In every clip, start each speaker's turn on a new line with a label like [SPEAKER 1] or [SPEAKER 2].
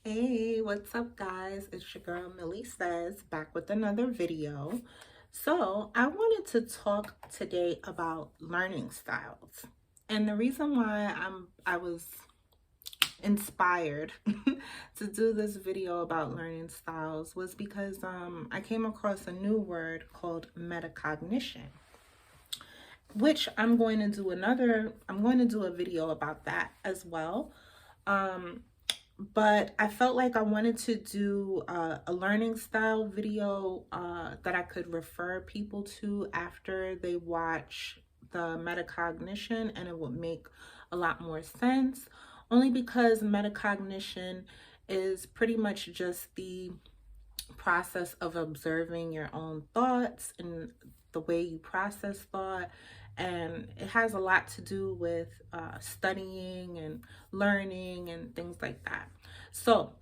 [SPEAKER 1] Hey, what's up, guys? It's your girl Millie Says back with another video. So, I wanted to talk today about learning styles. And the reason why I was inspired to do this video about learning styles was because I came across a new word called metacognition, which I'm going to do a video about that as well. But I felt like I wanted to do a learning style video that I could refer people to after they watch the metacognition, and it would make a lot more sense, only because metacognition is pretty much just the process of observing your own thoughts and the way you process thought. And it has a lot to do with studying and learning and things like that. So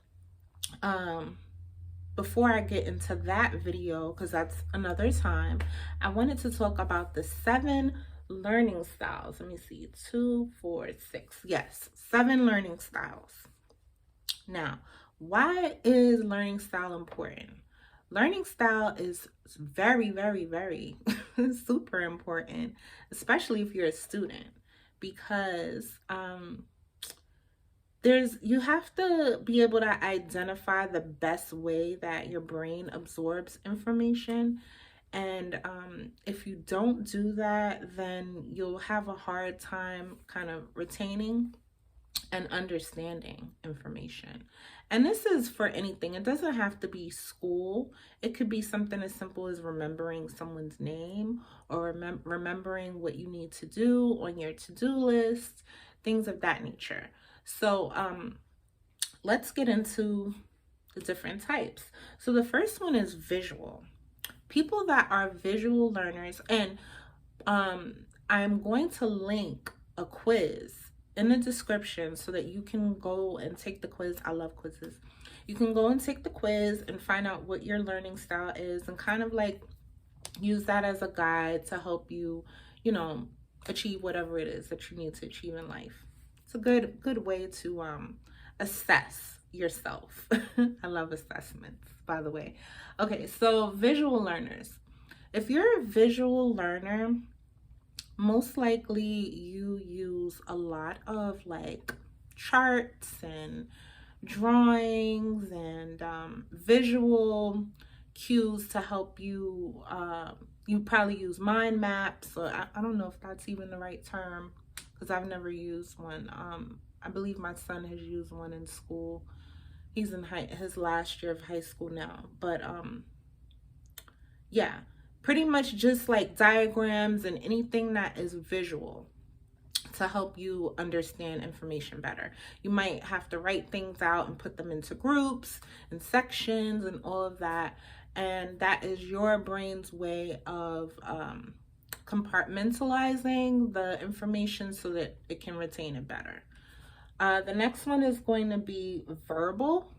[SPEAKER 1] before I get into that video, because that's another time, I wanted to talk about the 7 learning styles. Let me see, 2, 4, 6. Yes, 7 learning styles. Now, why is learning style important? Learning style is very, very, very super important, especially if you're a student, because you have to be able to identify the best way that your brain absorbs information. And if you don't do that, then you'll have a hard time kind of retaining and understanding information. And this is for anything. It doesn't have to be school. It could be something as simple as remembering someone's name, or remembering what you need to do on your to-do list, things of that nature. So let's get into the different types. So the first one is visual. People that are visual learners, and I'm going to link a quiz in the description so that you can go and take the quiz. I love quizzes. You can go and take the quiz and find out what your learning style is, and kind of like use that as a guide to help you, achieve whatever it is that you need to achieve in life. It's a good way to assess yourself. I love assessments, by the way. Okay, so visual learners. If you're a visual learner, most likely you use a lot of like charts and drawings and visual cues to help you. You probably use mind maps, or I don't know if that's even the right term, because I've never used one. I believe my son has used one in school. He's in his last year of high school now. But yeah, pretty much just like diagrams and anything that is visual to help you understand information better. You might have to write things out and put them into groups and sections and all of that. And that is your brain's way of compartmentalizing the information so that it can retain it better. The next one is going to be verbal.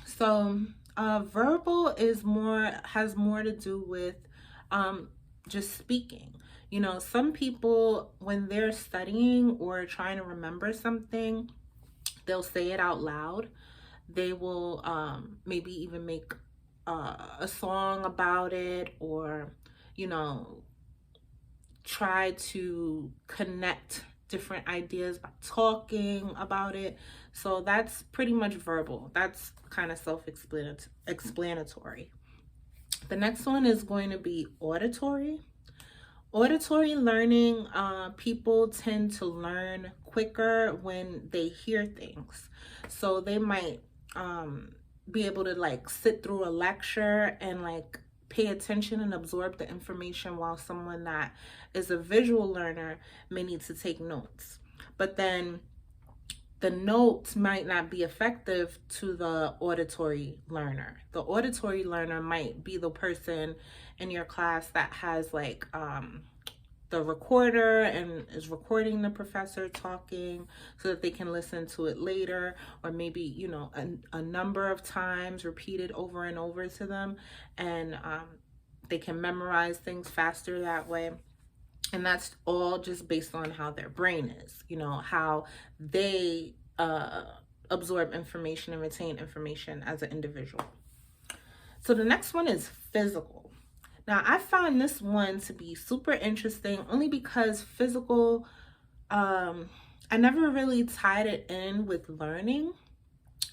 [SPEAKER 1] So verbal has more to do with just speaking. Some people, when they're studying or trying to remember something, they'll say it out loud. They will maybe even make a song about it, or try to connect different ideas by talking about it. So that's pretty much verbal. That's kind of self-explanatory. The next one is going to be auditory. Auditory learning, people tend to learn quicker when they hear things. So they might be able to like sit through a lecture and like pay attention and absorb the information, while someone that is a visual learner may need to take notes. But then the notes might not be effective to the auditory learner. The auditory learner might be the person in your class that has like the recorder and is recording the professor talking so that they can listen to it later, or maybe a number of times repeated over and over to them, and they can memorize things faster that way. And that's all just based on how their brain is, how they absorb information and retain information as an individual. So the next one is physical. Now, I find this one to be super interesting only because physical, I never really tied it in with learning.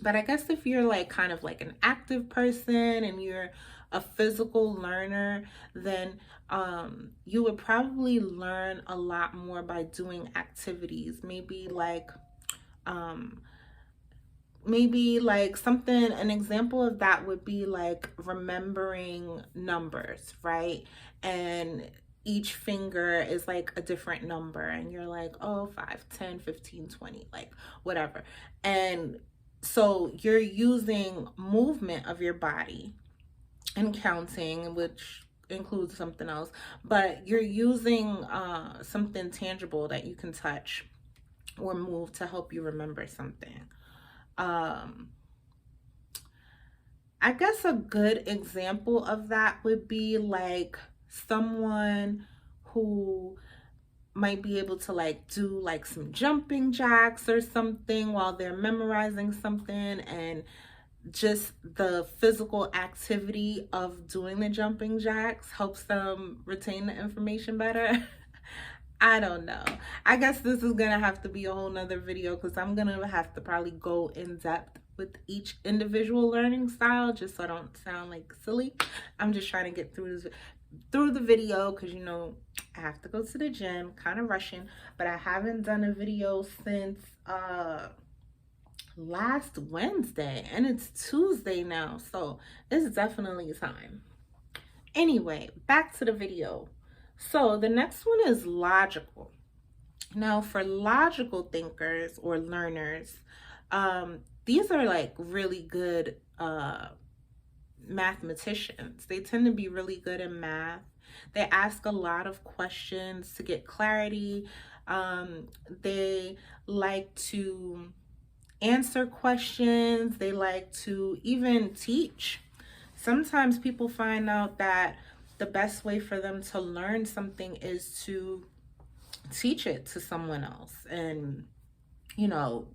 [SPEAKER 1] But I guess if you're like kind of like an active person and you're a physical learner, then you would probably learn a lot more by doing activities. Maybe like something, an example of that would be like remembering numbers, right? And each finger is like a different number and you're like, oh, 5, 10, 15, 20, like whatever. And so you're using movement of your body and counting, which includes something else, but you're using something tangible that you can touch or move to help you remember something. I guess a good example of that would be like someone who might be able to like do like some jumping jacks or something while they're memorizing something, and just the physical activity of doing the jumping jacks helps them retain the information better. I don't know. I guess this is gonna have to be a whole nother video because I'm gonna have to probably go in depth with each individual learning style just so I don't sound like silly. I'm just trying to get through the video because, you know, I have to go to the gym, kind of rushing, but I haven't done a video since last Wednesday and it's Tuesday now, so it's definitely time. Anyway, back to the video. So the next one is logical. Now for logical thinkers or learners, these are like really good mathematicians. They tend to be really good in math. They ask a lot of questions to get clarity. They like to answer questions. They like to even teach. Sometimes people find out that the best way for them to learn something is to teach it to someone else and, you know,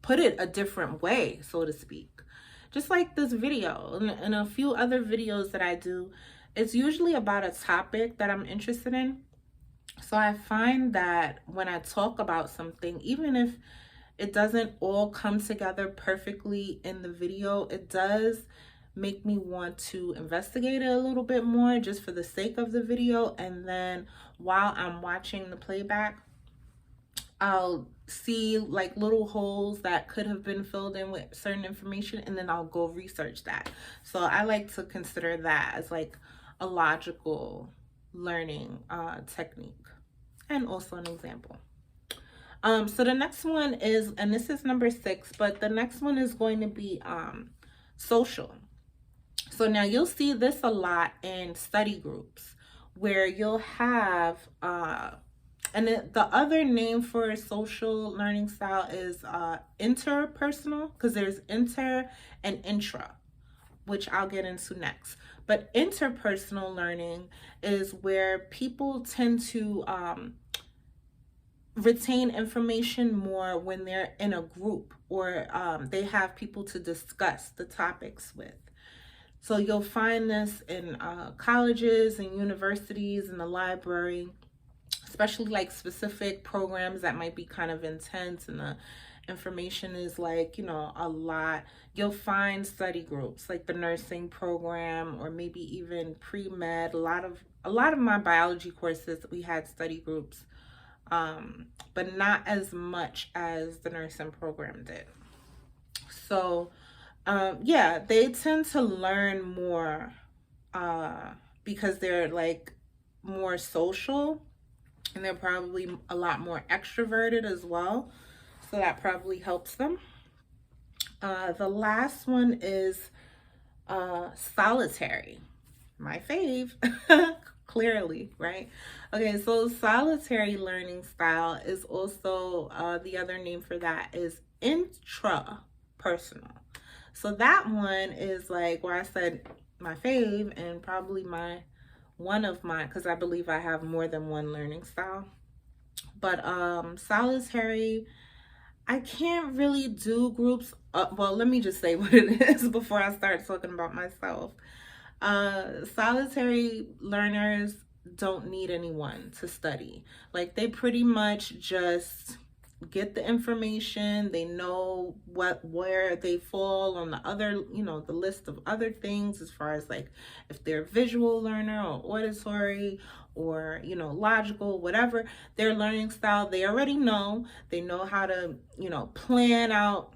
[SPEAKER 1] put it a different way, so to speak. Just like this video and a few other videos that I do, it's usually about a topic that I'm interested in. So I find that when I talk about something, even if it doesn't all come together perfectly in the video, it does make me want to investigate it a little bit more just for the sake of the video. And then while I'm watching the playback, I'll see like little holes that could have been filled in with certain information, and then I'll go research that. So I like to consider that as like a logical learning technique and also an example. So the next one is, and this is number 6, but the next one is going to be social. So now you'll see this a lot in study groups where you'll have, and the other name for social learning style is interpersonal, because there's inter and intra, which I'll get into next. But interpersonal learning is where people tend to retain information more when they're in a group or they have people to discuss the topics with. So you'll find this in colleges and universities and the library, especially like specific programs that might be kind of intense and the information is like, you know, a lot. You'll find study groups like the nursing program or maybe even pre-med. A lot of my biology courses, we had study groups, but not as much as the nursing program did. So yeah, they tend to learn more because they're like more social, and they're probably a lot more extroverted as well. So that probably helps them. The last one is solitary. My fave, clearly, right? Okay, so solitary learning style is also, the other name for that is intrapersonal. So that one is like where I said my fave and probably one of mine, because I believe I have more than one learning style. But solitary, I can't really do groups. Well, let me just say what it is before I start talking about myself. Solitary learners don't need anyone to study. Like, they pretty much just get the information. They know where they fall on the other, the list of other things, as far as like if they're a visual learner or auditory or logical, whatever their learning style. They already know. They know how to plan out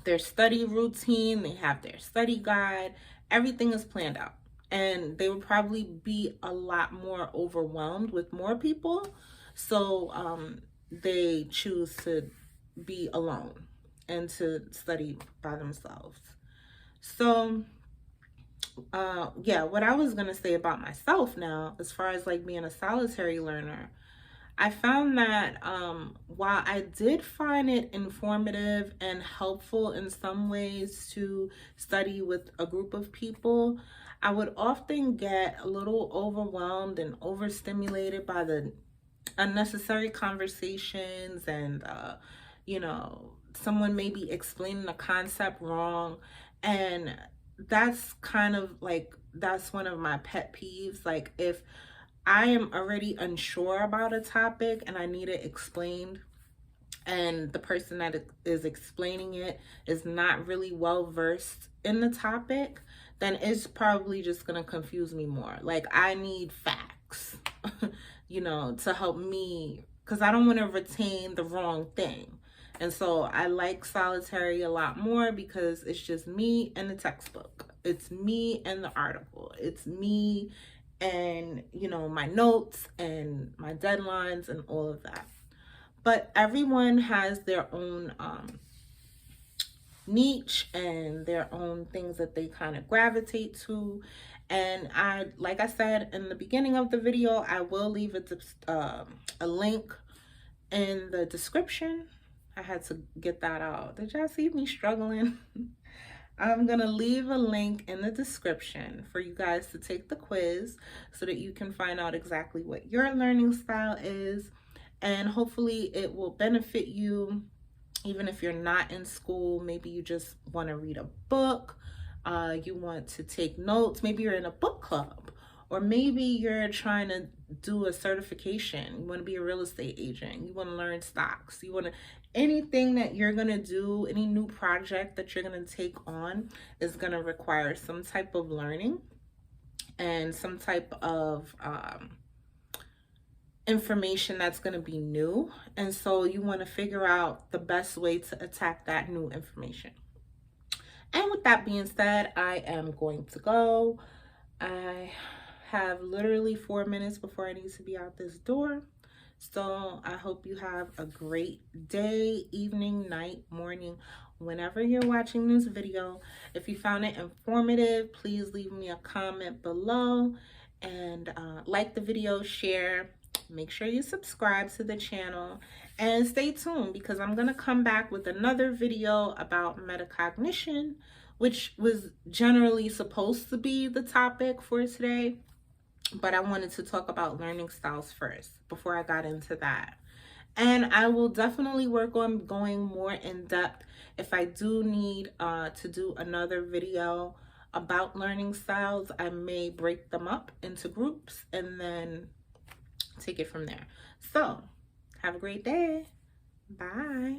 [SPEAKER 1] their study routine. They have their study guide. Everything is planned out, and they would probably be a lot more overwhelmed with more people. So they choose to be alone and to study by themselves. So yeah, what I was gonna say about myself now, as far as like being a solitary learner, I found that while I did find it informative and helpful in some ways to study with a group of people, I would often get a little overwhelmed and overstimulated by the unnecessary conversations, and someone may be explaining a concept wrong, and that's kind of like, that's one of my pet peeves. Like, if I am already unsure about a topic and I need it explained, and the person that is explaining it is not really well versed in the topic, then it's probably just going to confuse me more. Like, I need facts, to help me, because I don't want to retain the wrong thing. And so I like solitary a lot more, because it's just me and the textbook. It's me and the article. It's me and, my notes and my deadlines and all of that. But everyone has their own niche and their own things that they kind of gravitate to. And like I said in the beginning of the video, I will leave a link in the description. I had to get that out. Did y'all see me struggling? I'm going to leave a link in the description for you guys to take the quiz so that you can find out exactly what your learning style is. And hopefully it will benefit you, even if you're not in school. Maybe you just want to read a book. You want to take notes. Maybe you're in a book club. Or maybe you're trying to do a certification. You want to be a real estate agent. You want to learn stocks. You want to, anything that you're going to do, any new project that you're going to take on is going to require some type of learning and some type of information that's going to be new. And so you want to figure out the best way to attack that new information. And with that being said, I am going to go. I have literally 4 minutes before I need to be out this door. So I hope you have a great day, evening, night, morning, whenever you're watching this video. If you found it informative, please leave me a comment below, and like the video, share. Make sure you subscribe to the channel, and stay tuned, because I'm going to come back with another video about metacognition, which was generally supposed to be the topic for today. But I wanted to talk about learning styles first before I got into that. And I will definitely work on going more in depth. If I do need to do another video about learning styles, I may break them up into groups and then take it from there. So have a great day. Bye.